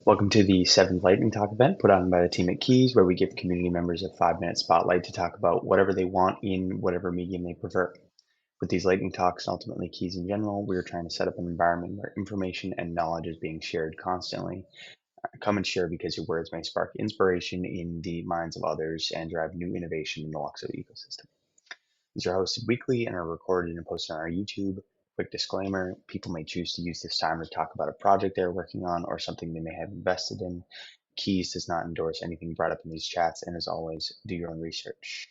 Welcome to the 7th Lightning Talk event put on by the team at KEEZ, where we give community members a 5-minute spotlight to talk about whatever they want in whatever medium they prefer. With these Lightning Talks and ultimately KEEZ in general, we are trying to set up an environment where information and knowledge is being shared constantly. Come and share because your words may spark inspiration in the minds of others and drive new innovation in the LUKSO ecosystem. These are hosted weekly and are recorded and posted on our YouTube. Quick disclaimer, people may choose to use this time to talk about a project they're working on or something they may have invested in. KEEZ does not endorse anything brought up in these chats, and as always, do your own research.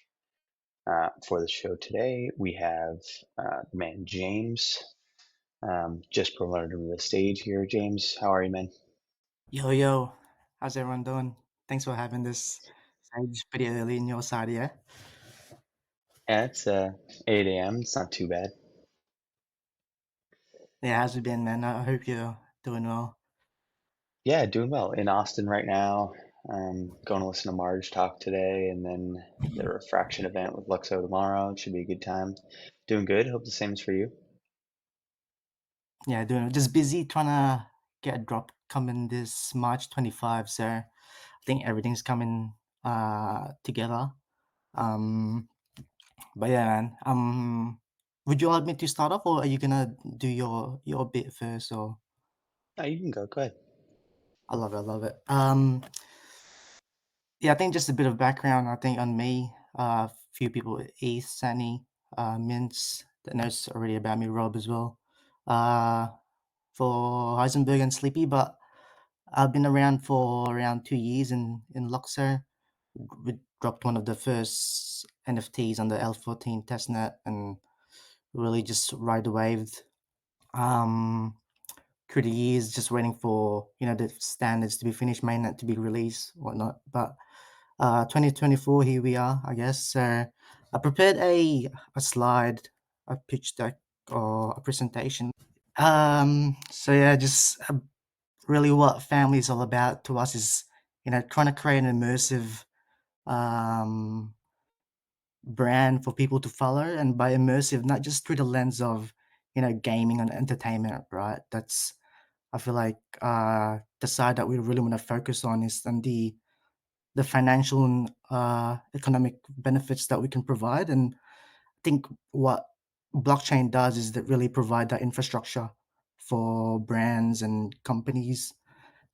For the show today, we have the man James. Just promoted to the stage here. James, how are you, man? Yo, how's everyone doing? Thanks for having this stage pretty early in your side, yeah? Yeah, it's 8 a.m. It's not too bad. Yeah, how's it been, man? I hope you're doing well. Yeah, doing well. In Austin right now. Going to listen to Marge talk today, and then the refraction event with Luxo tomorrow. It should be a good time. Doing good. Hope the same is for you. Yeah, doing just busy trying to get a drop coming this March 25, so I think everything's coming together. Um, but yeah, man. Would you like me to start off, or are you gonna do your bit first? Or Oh, you can go. Go ahead. I love it, I love it. Yeah, I think just a bit of background, I think, on me. A few people, Ace, Sunny, Mince, that knows already about me, Rob as well. Uh, for Heisenberg and Sleepy, but I've been around for around 2 years in LUKSO. We dropped one of the first NFTs on the L14 testnet and really just ride the wave. Um, through the years, just waiting for the standards to be finished, mainnet to be released, whatnot. But 2024, here we are, I guess. So I prepared a slide, a pitch deck, or a presentation. So yeah, just really what family is all about to us is trying to create an immersive um, brand for people to follow, and by immersive, not just through the lens of gaming and entertainment, right? That's I feel like the side that we really want to focus on is on the financial and economic benefits that we can provide. And I think what blockchain does is that really provide that infrastructure for brands and companies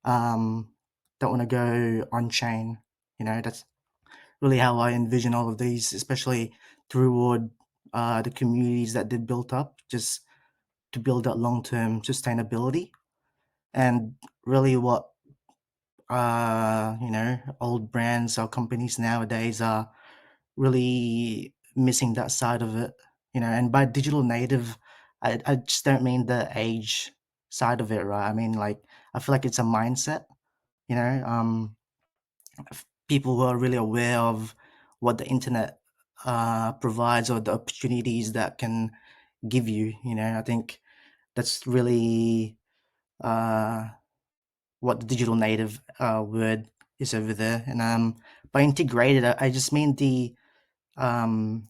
that want to go on chain. That's really how I envision all of these, especially to reward the communities that they built up, just to build that long term sustainability. And really, what old brands or companies nowadays are really missing that side of it. And by digital native, I just don't mean the age side of it, right? I mean, like, I feel like it's a mindset, you know, um, people who are really aware of what the internet provides or the opportunities that can give you. I think that's really uh, what the digital native word is over there. And by integrated, I just mean the um,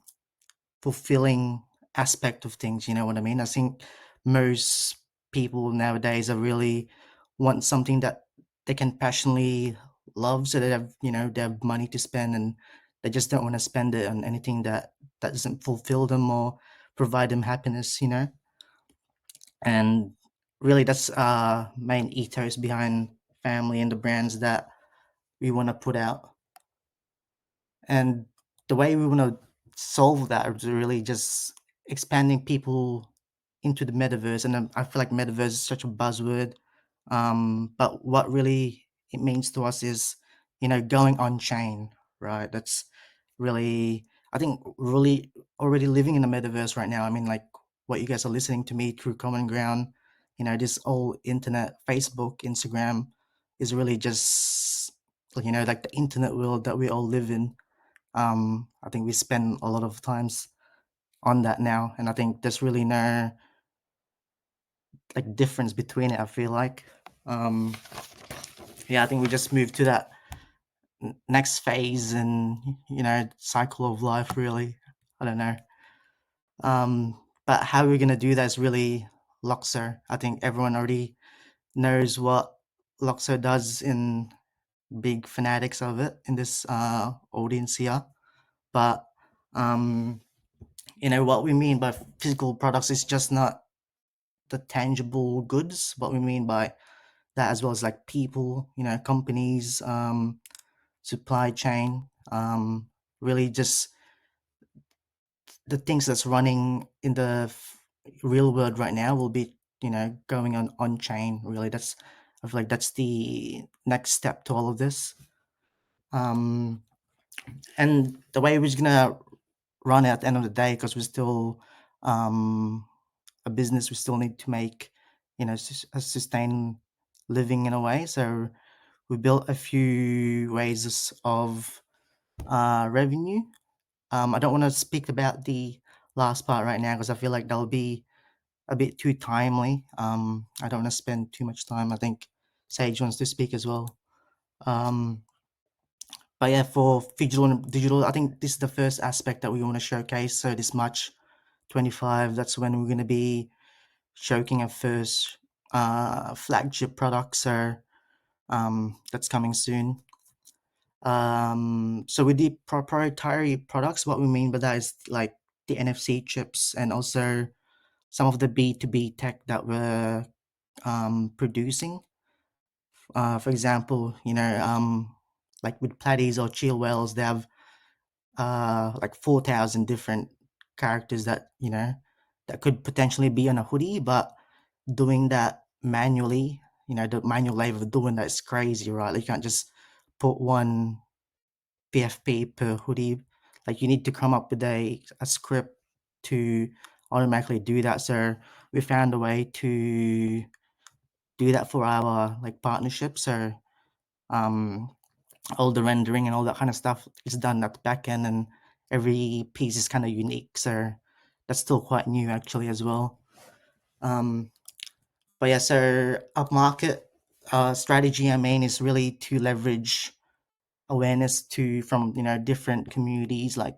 fulfilling aspect of things. You know what I mean? I think most people nowadays are really want something that they can passionately love, so they have they have money to spend, and they just don't want to spend it on anything that doesn't fulfill them or provide them happiness. And really, that's main ethos behind family and the brands that we want to put out. And the way we want to solve that is really just expanding people into the metaverse. And I feel like metaverse is such a buzzword. But what really it means to us is, going on chain, right? That's really, I think, really already living in the metaverse right now. I mean, like what you guys are listening to me through Common Ground, this whole internet, Facebook, Instagram is really just, like the internet world that we all live in. I think we spend a lot of times on that now, and I think there's really no like difference between it. I feel like, um, yeah, I think we just move to that next phase and cycle of life. Really, I don't know. But how we're gonna do that is really LUKSO. I think everyone already knows what LUKSO does in big fanatics of it in this audience here. But what we mean by physical products is just not the tangible goods. What we mean by that as well as like people, companies, supply chain, really just the things that's running in the real world right now will be going on chain. Really, I feel like that's the next step to all of this. And the way we're gonna run it at the end of the day, because we're still a business, we still need to make a sustain living in a way. So we built a few ways of revenue. I don't want to speak about the last part right now because I feel like that'll be a bit too timely. I don't want to spend too much time. I think Sage wants to speak as well. But yeah, for digital, I think this is the first aspect that we want to showcase. So this March 25, that's when we're going to be showcasing our first flagship product. So that's coming soon. So with the proprietary products, what we mean by that is like the NFC chips and also some of the B2B tech that we're producing. For example, like with Platies or Chill Wells, they have like 4,000 different characters that could potentially be on a hoodie, but doing that manually, the manual labor of doing that is crazy, right? Like you can't just put one PFP per hoodie. Like you need to come up with a script to automatically do that. So we found a way to do that for our like partnership. So all the rendering and all that kind of stuff is done at the back end, and every piece is kind of unique. So that's still quite new actually as well. But yeah, so upmarket strategy I mean is really to leverage awareness from different communities like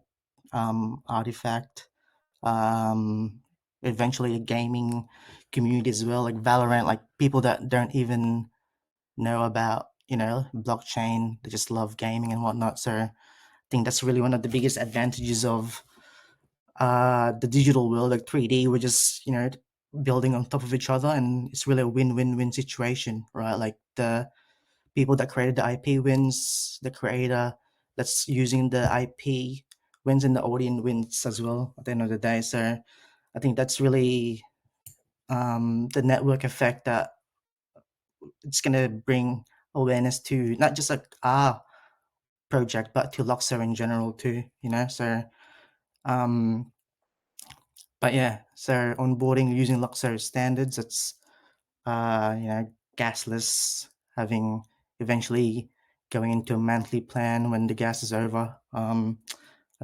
Artifact, um, eventually a gaming community as well, like Valorant, like people that don't even know about blockchain. They just love gaming and whatnot. So I think that's really one of the biggest advantages of the digital world, like 3D. We're just building on top of each other, and it's really a win-win-win situation, right? Like the people that created the IP wins, the creator that's using the IP wins, and the audience wins as well at the end of the day. So I think that's really the network effect that it's going to bring awareness to not just like our project, but to LUKSO in general too, So, um, but yeah, so onboarding using LUKSO standards, it's, gasless, having eventually going into a monthly plan when the gas is over. I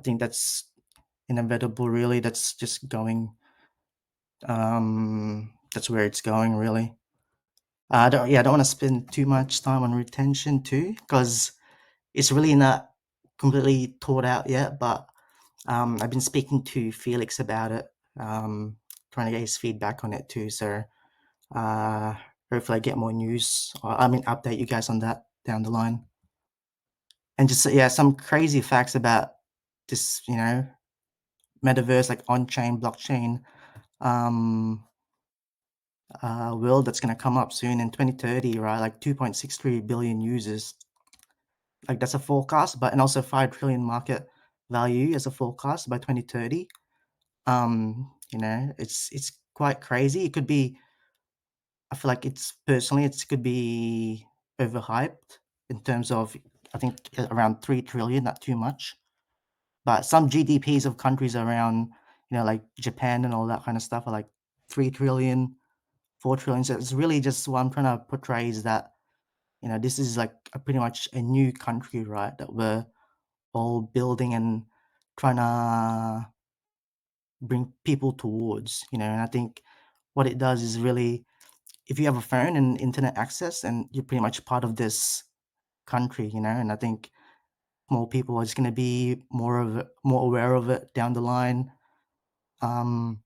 think that's inevitable, really. That's just going, that's where it's going, really. I don't want to spend too much time on retention too, because it's really not completely thought out yet. But I've been speaking to Felix about it, trying to get his feedback on it too. So uh, hopefully I get more news, or update you guys on that down the line. And just yeah, some crazy facts about this, metaverse, like on-chain blockchain world that's going to come up soon in 2030, right? Like 2.63 billion users. Like that's a forecast, but and also 5 trillion market value as a forecast by 2030. It's quite crazy. It could be, I feel like it could be overhyped in terms of, I think around 3 trillion, not too much. But some GDPs of countries around, like Japan and all that kind of stuff are like 3 trillion, 4 trillion. So it's really just what I'm trying to portray is that, this is like pretty much a new country, right? That we're all building and trying to bring people towards, and I think what it does is really, if you have a phone and internet access, and you're pretty much part of this country, and I think more people are just going to be more aware of it down the line, when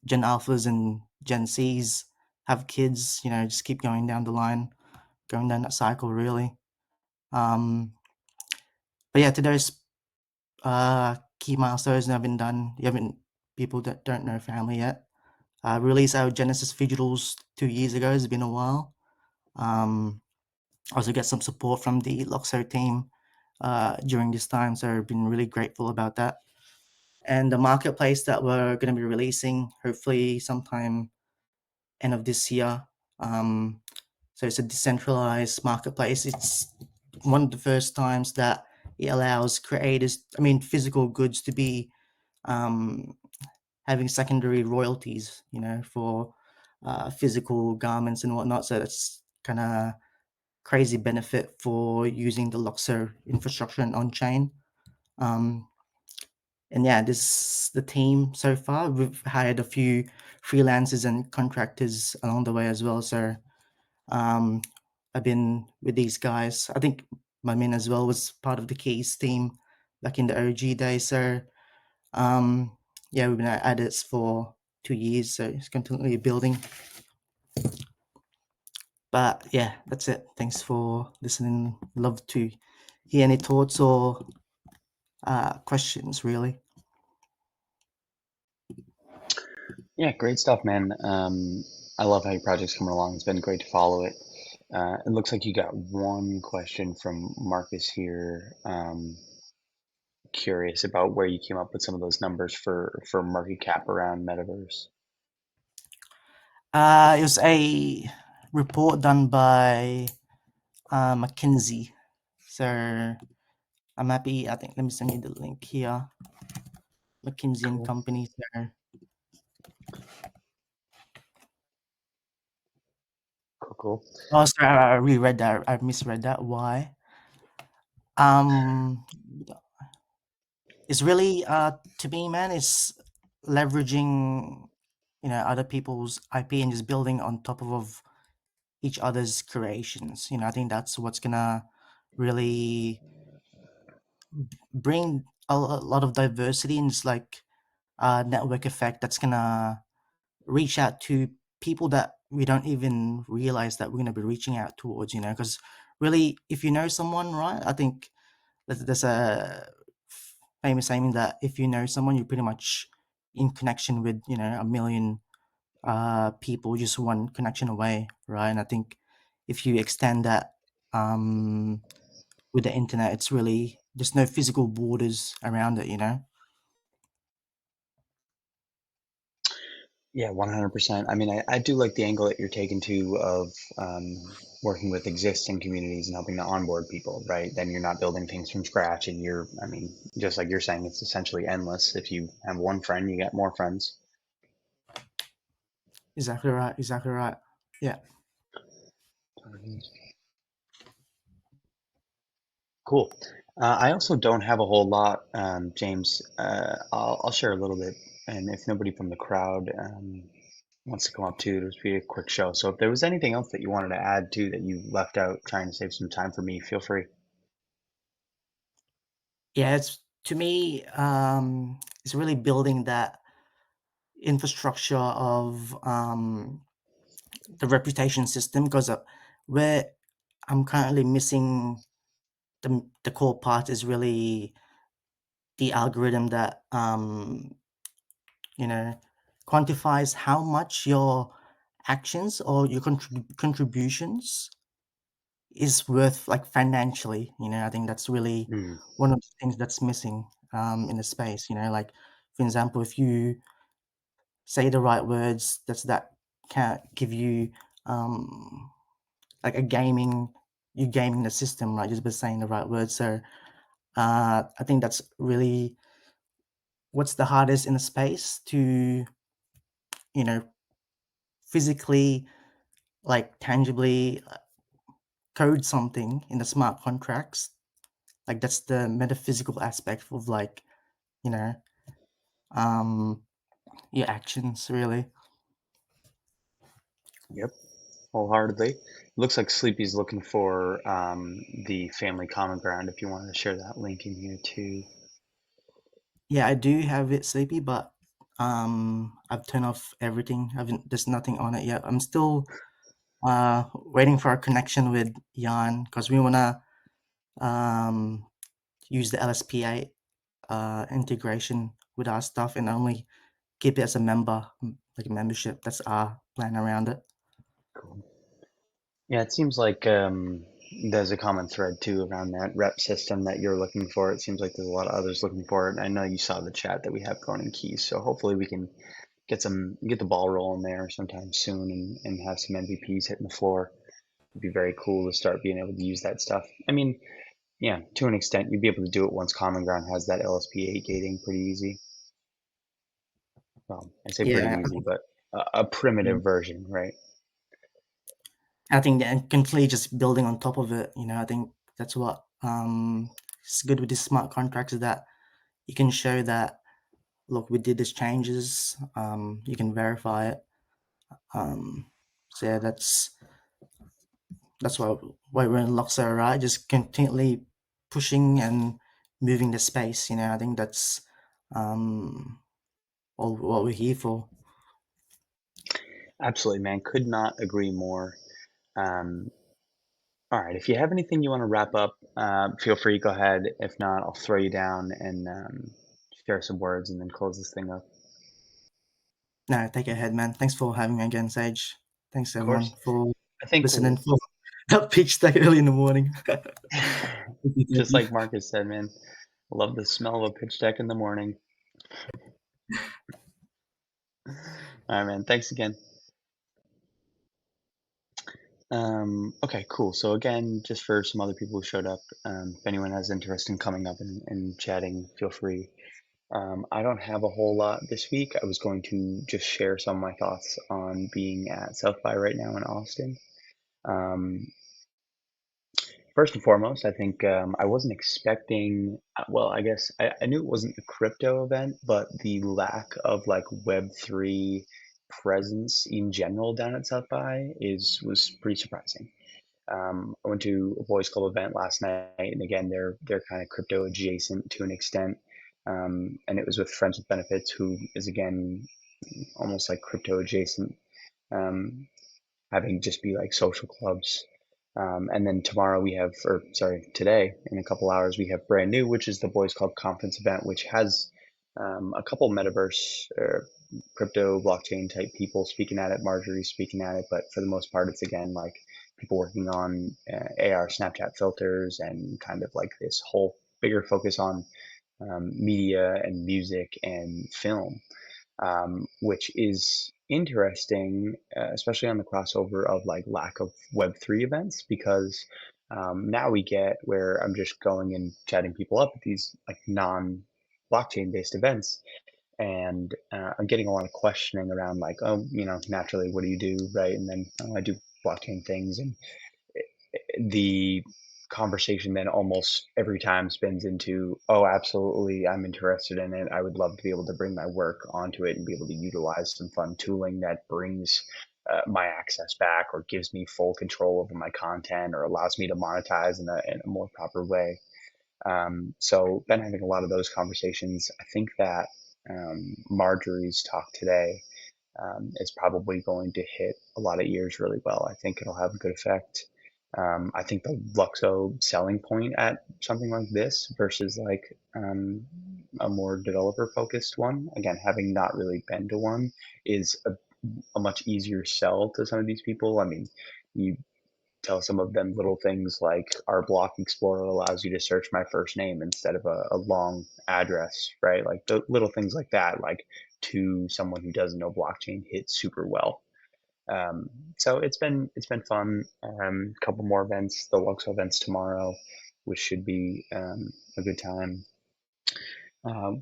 Gen Alphas and Gen Cs have kids, just keep going down the line, going down that cycle really. Um, but yeah, to those key milestones that have been done, you haven't people that don't know family yet. Released our Genesis Digitals 2 years ago. It's been a while. Also get some support from the LUKSO team during this time, so I've been really grateful about that. And the marketplace that we're going to be releasing, hopefully sometime end of this year. So it's a decentralized marketplace. It's one of the first times that it allows creators, I mean, physical goods to be um, having secondary royalties, for physical garments and whatnot. So that's kind of crazy benefit for using the LUKSO infrastructure and on chain. Um, and yeah, this the team so far. We've hired a few freelancers and contractors along the way as well. So um, I've been with these guys. I think Mamin as well was part of the KEEZ team back in the OG days. So um, yeah, we've been at it for 2 years. So it's continually building. But yeah, that's it. Thanks for listening. Love to hear any thoughts or questions, really. Yeah, great stuff, man. I love how your project's coming along. It's been great to follow it. It looks like you got one question from Marcus here. Curious about where you came up with some of those numbers for market cap around Metaverse. It was a report done by McKinsey. So I'm happy. I think let me send you the link here. McKinsey and Cool, Company. So cool, cool. oh, sorry, I reread that. I misread that. Why? Um, it's really to me, man. It's leveraging other people's IP and just building on top of each other's creations. I think that's what's gonna really bring a lot of diversity and it's like a network effect that's gonna reach out to people that we don't even realize that we're gonna be reaching out towards. Because really, if you know someone, right? I think there's a famous saying that if you know someone, you're pretty much in connection with a million people just one connection away, right? And I think if you extend that um, with the internet, it's really there's no physical borders around it. Yeah, 100%. I mean, I do like the angle that you're taking too of working with existing communities and helping to onboard people, right? Then you're not building things from scratch and I mean, just like you're saying, it's essentially endless. If you have one friend, you get more friends. Exactly right. Exactly right. Yeah. Cool. I also don't have a whole lot, James. I'll share a little bit, and if nobody from the crowd wants to come up too, it'll be a quick show. So if there was anything else that you wanted to add to that you left out, trying to save some time for me, feel free. Yeah. It's to me, it's really building that infrastructure of the reputation system because where I'm currently missing the core part is really the algorithm that you know quantifies how much your actions or your contributions is worth like financially. I think that's really Mm, one of the things that's missing in the space. Like for example, if you say the right words, that can give you um like a gaming you gaming the system, right? Just by saying the right words. So I think that's really what's the hardest in the space to you know physically, like tangibly code something in the smart contracts. Like that's the metaphysical aspect of like you know um your actions really. yep, wholeheartedly. Looks like Sleepy's looking for the family common ground. If you wanted to share that link in here too. Yeah, I do have it, Sleepy, but I've turned off everything. There's nothing on it yet. I'm still waiting for a connection with Jan because we wanna um, use the LSPA integration with our stuff and only keep it as a member, like a membership. That's our plan around it. Cool. Yeah, it seems like there's a common thread too around that rep system that you're looking for. It seems like there's a lot of others looking for it. I know you saw the chat that we have going in Keys, so hopefully we can get the ball rolling there sometime soon and have some MVPs hitting the floor. It'd be very cool to start being able to use that stuff. I mean, yeah, to an extent, you'd be able to do it once Common Ground has that LSP8 gating pretty easy. Well, I say pretty Yeah, easy, but a primitive version, right? I think that completely just building on top of it. I think that's what is good with these smart contracts is that you can show that look, we did these changes. You can verify it. Um, so yeah, that's why we're in LUKSO, right? Just continually pushing and moving the space. I think that's um, all what we're here for. Absolutely, man. Could not agree more. Um, all right, if you have anything you want to wrap up, feel free, go ahead. If not, I'll throw you down and share some words and then close this thing up. No, take it ahead, man. Thanks for having me again, Sage. Thanks Of everyone course, for I think listening for that pitch deck early in the morning. Thank you, thank just you. like Marcus said, man, I love the smell of a pitch deck in the morning. All right, man. Thanks again. Okay, cool. So again, just for some other people who showed up, if anyone has interest in coming up and chatting, feel free. I don't have a whole lot this week. I was going to just share some of my thoughts on being at South by right now in Austin. Um, First and foremost, I think I wasn't expecting, well, I guess I knew it wasn't a crypto event, but the lack of like Web3 presence in general down at South by was pretty surprising. I went to a boys club event last night, and again, they're kind of crypto adjacent to an extent, and it was with Friends with Benefits, who is again almost like crypto adjacent, um, having just be like social clubs. And then tomorrow we have, or sorry, today in a couple hours we have brand new, which is the Boys Club conference event, which has a couple metaverse crypto blockchain type people speaking at it. Marjorie speaking at it, but for the most part, it's again like people working on AR Snapchat filters and kind of like this whole bigger focus on media and music and film, which is interesting, especially on the crossover of like lack of Web3 events, because now we get where I'm just going and chatting people up at these like non blockchain based events. And I'm getting a lot of questioning around like, oh, naturally, what do you do? Right. And then, oh, I do blockchain things. And the conversation then almost every time spins into, oh, absolutely, I'm interested in it. I would love to be able to bring my work onto it and be able to utilize some fun tooling that brings my access back or gives me full control over my content or allows me to monetize in a more proper way. So been having a lot of those conversations. I think that Marjorie's talk today is probably going to hit a lot of ears really well. I think it'll have a good effect. I think the LUKSO selling point at something like this versus like a more developer focused one, again, having not really been to one, is a much easier sell to some of these people. I mean, you tell some of them little things like our block explorer allows you to search my first name instead of a long address, right? Like the little things like that, like to someone who doesn't know blockchain, hit super well. um, so it's been fun. A couple more events, the LUKSO events tomorrow, which should be a good time.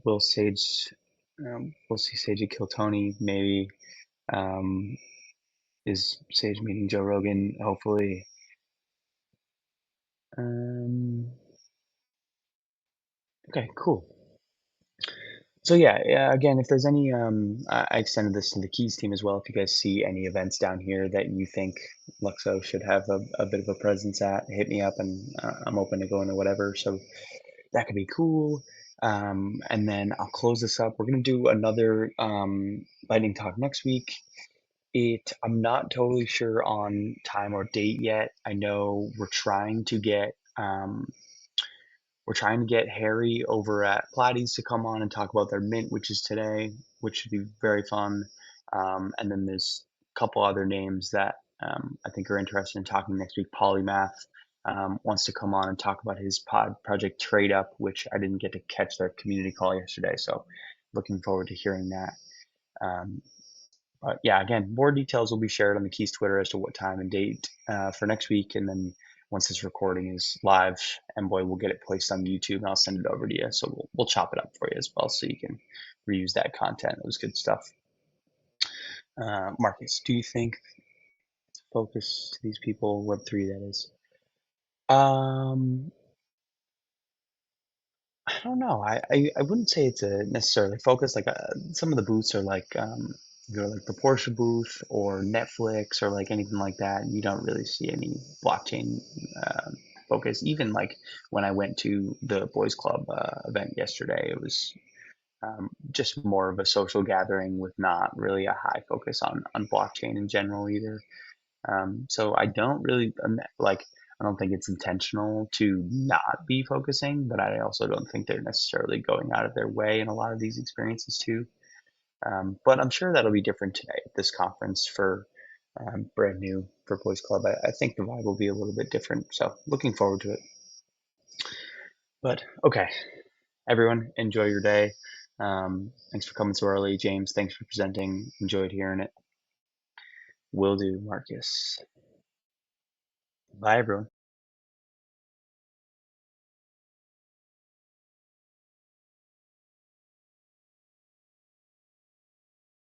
Will Sage, we'll see Sage at Kill Tony maybe. Um, is Sage meeting Joe Rogan? Hopefully. Um, okay, cool. So yeah, again, if there's any, I extended this to the Keys team as well. If you guys see any events down here that you think Luxo should have a bit of a presence at, hit me up, and I'm open to going to whatever. So that could be cool. And then I'll close this up. We're going to do another lightning talk next week. I'm not totally sure on time or date yet. I know we're trying to get Harry over at Platy's to come on and talk about their mint, which is today, which should be very fun. And then there's a couple other names that I think are interested in talking next week. Polymath wants to come on and talk about his pod project Trade Up, which I didn't get to catch their community call yesterday. So looking forward to hearing that. Um, but yeah, again, more details will be shared on the KEEZ Twitter as to what time and date for next week. And then once this recording is live, Envoy will get it placed on YouTube and I'll send it over to you. So we'll chop it up for you as well so you can reuse that content. It was good stuff. Marcus, do you think focus to these people, Web3 that is? Um, I don't know. I wouldn't say it's a necessarily focus. Like some of the booths are like like the Porsche booth or Netflix or like anything like that. You don't really see any blockchain focus. Even like when I went to the Boys Club event yesterday, it was just more of a social gathering with not really a high focus on blockchain in general either. So I don't really like. I don't think it's intentional to not be focusing, but I also don't think they're necessarily going out of their way in a lot of these experiences too. But I'm sure that'll be different today at this conference for brand new for Boys Club. I think the vibe will be a little bit different. So looking forward to it. But okay, everyone, enjoy your day. Thanks for coming so early, James. Thanks for presenting. Enjoyed hearing it. Will do, Marcus. Bye, everyone.